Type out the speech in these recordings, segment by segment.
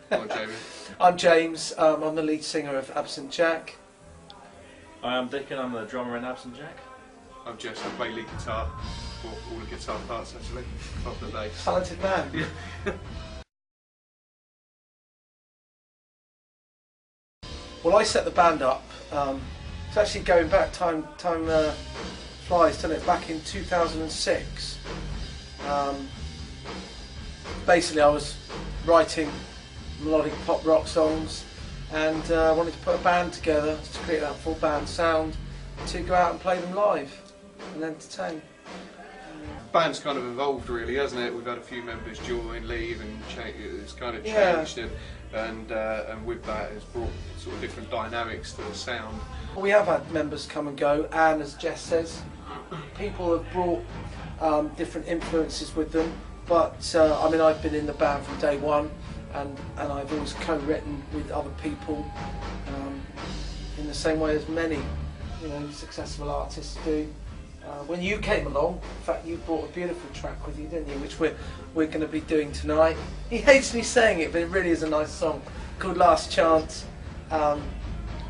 Hi, Jamie. I'm James. I'm the lead singer of Absent Jack. I'm Dick and I'm the drummer in Absent Jack. I'm Jess. I play lead guitar, or all the guitar parts actually, not the bass. Talented man. Yeah. Well, I set the band up. It's actually going back. Time flies, doesn't it? Back in 2006. Basically, I was writing melodic pop rock songs, and wanted to put a band together to create that full band sound to go out and play them live and entertain. Band's kind of evolved really, hasn't it? We've had a few members join, leave, and it's kind of changed, and with that it's brought sort of different dynamics to the sound. We have had members come and go, and as Jess says, people have brought different influences with them. But I mean, I've been in the band from day one, and I've always co-written with other people in the same way as many, successful artists do. When you came along, in fact, you brought a beautiful track with you, didn't you? Which we're going to be doing tonight. He hates me saying it, but it really is a nice song called "Last Chance."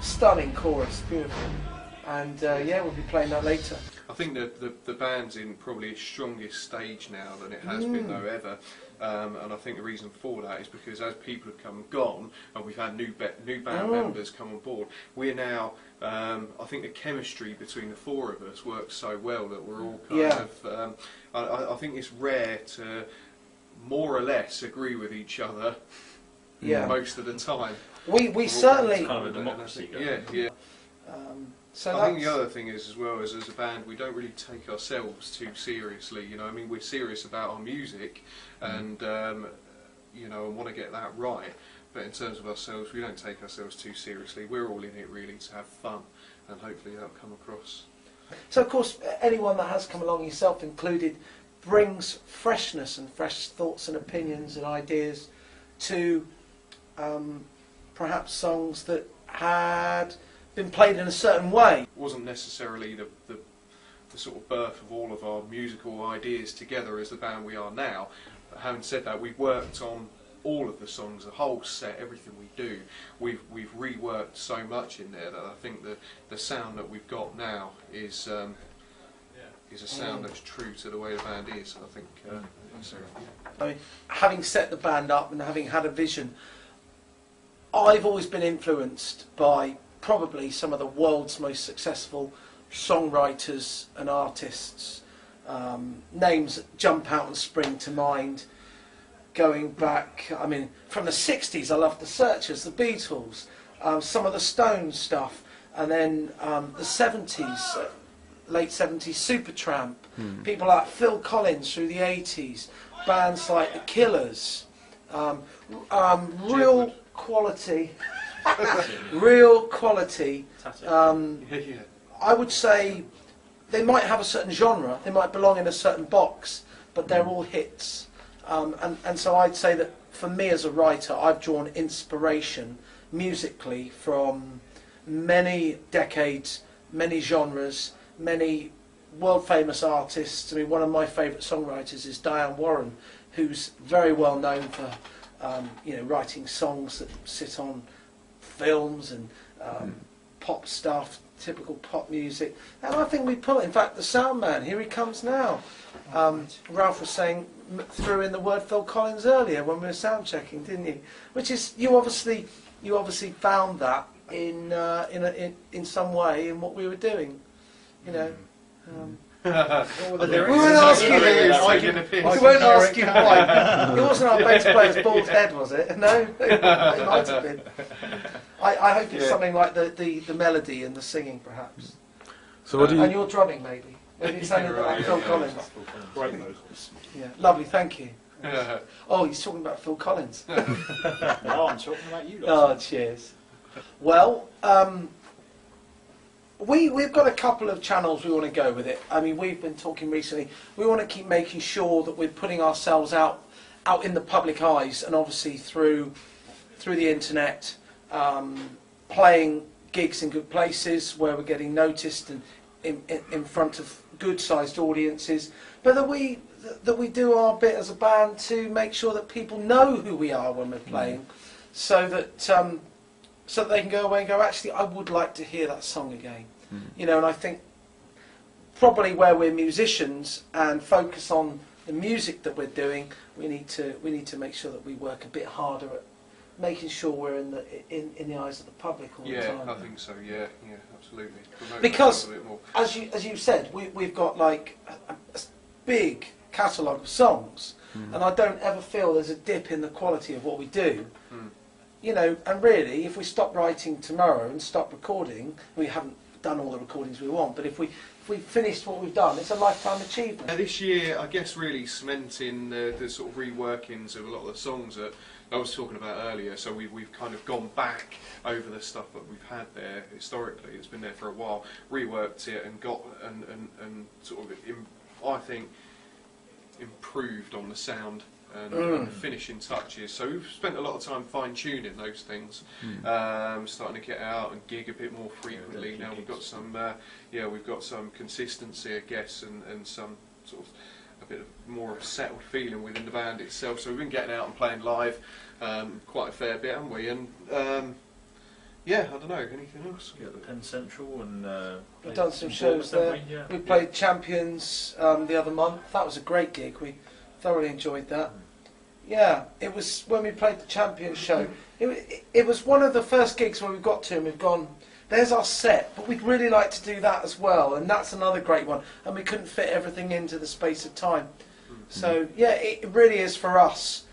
Stunning chorus, beautiful, and yeah, we'll be playing that later. I think the band's in probably its strongest stage now than it has been though ever, and I think the reason for that is because as people have come and gone, and we've had new band members come on board, we're now, I think the chemistry between the four of us works so well that we're all kind of, I think it's rare to more or less agree with each other most of the time. We certainly... It's kind of a democracy. Yeah. So I think the other thing is, as well, as a band, we don't really take ourselves too seriously. I mean, we're serious about our music, and want to get that right. But in terms of ourselves, we don't take ourselves too seriously. We're all in it really to have fun, and hopefully that'll come across. So, of course, anyone that has come along, yourself included, brings freshness and fresh thoughts and opinions and ideas to perhaps songs that had been played in a certain way. It wasn't necessarily the sort of birth of all of our musical ideas together as the band we are now, but having said that, we've worked on all of the songs, the whole set, everything we do. We've reworked so much in there that I think the sound that we've got now is a sound that's true to the way the band is. I think I mean, having set the band up and having had a vision, I've always been influenced by probably some of the world's most successful songwriters and artists. Names that jump out and spring to mind. Going back, I mean, from the 60s, I loved the Searchers, the Beatles, some of the Stones stuff, and then the 70s, late 70s, Supertramp, people like Phil Collins through the 80s, bands like The Killers, real quality. Real quality. I would say they might have a certain genre, they might belong in a certain box, but they're all hits. And so I'd say that for me as a writer, I've drawn inspiration musically from many decades, many genres, many world famous artists. I mean, one of my favourite songwriters is Diane Warren, who's very well known for writing songs that sit on films and pop stuff, typical pop music, and I think we pull it. In fact, the sound man, here he comes now. Ralph was saying, threw in the word Phil Collins earlier when we were sound checking, didn't you? Which is, you obviously found that in some way in what we were doing, We won't ask you why. It wasn't our bass player's bald head, was it? No, it might have been. I hope it's something like the melody and the singing, perhaps. So what do you? And your drumming, maybe. Maybe it's something like Phil Collins. Great. Yeah, lovely. Thank you. Oh, he's talking about Phil Collins. No, I'm talking about you. Oh, cheers. Well, we've got a couple of channels we want to go with it. I mean, we've been talking recently. We want to keep making sure that we're putting ourselves out in the public eyes, and obviously through the internet, playing gigs in good places where we're getting noticed and in front of good-sized audiences. But that that we do our bit as a band to make sure that people know who we are when we're playing, so that they can go away and go, actually, I would like to hear that song again. You know, and I think probably where we're musicians and focus on the music that we're doing, we need to make sure that we work a bit harder at making sure we're in the eyes of the public all the time. Yeah, I think so. Yeah, absolutely. Promote Because that a bit more. as you said, we've got like a big catalogue of songs, and I don't ever feel there's a dip in the quality of what we do. You know, and really, if we stop writing tomorrow and stop recording, we haven't done all the recordings we want, but if we finished what we've done, it's a lifetime achievement. This year, I guess, really cementing the sort of reworkings of a lot of the songs that I was talking about earlier. So we've kind of gone back over the stuff that we've had there historically. It's been there for a while, reworked it, and got and sort of, I think, improved on the sound and finishing touches. So we've spent a lot of time fine-tuning those things, starting to get out and gig a bit more frequently. Now we've got some consistency, I guess, and some sort of a bit of more settled feeling within the band itself. So we've been getting out and playing live quite a fair bit, haven't we? And yeah, I don't know, anything else? Yeah, the Penn Central and we've done some shows there. We played Champions the other month. That was a great gig. We thoroughly enjoyed that. Yeah, it was when we played the Champions show. It was one of the first gigs where we got to and we've gone, there's our set, but we'd really like to do that as well, and that's another great one. And we couldn't fit everything into the space of time. So yeah, it really is for us.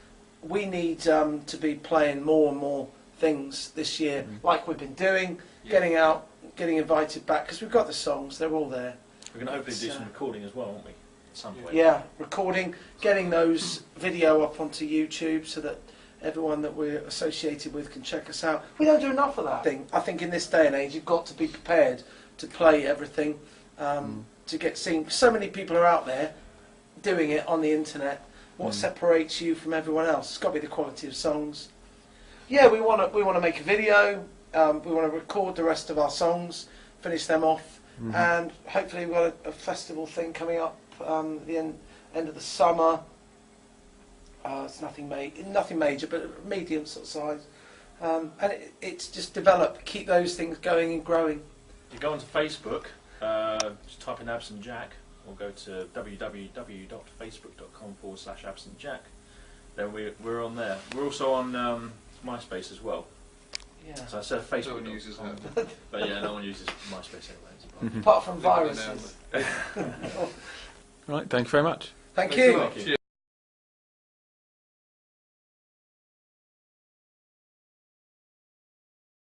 We need to be playing more and more things this year, like we've been doing, getting out, getting invited back, because we've got the songs, they're all there. We're going to hopefully do some recording as well, aren't we? At some point. Yeah, recording, getting those video up onto YouTube so that everyone that we're associated with can check us out. We don't do enough of that. I think in this day and age, you've got to be prepared to play everything, to get seen. So many people are out there doing it on the internet. What separates you from everyone else? It's got to be the quality of songs. Yeah, we want to make a video. We want to record the rest of our songs, finish them off, and hopefully we've got a festival thing coming up the end of the summer. It's nothing major, but medium sort of size. And it's just develop, keep those things going and growing. You go onto Facebook, just type in Absent Jack, or go to www.facebook.com/AbsentJack. Then we're on there. We're also on MySpace as well. Yeah. So I said Facebook. No one uses that. But yeah, no one uses MySpace anyway. Apart from viruses. Right, thank you very much. Thank you. Cheers.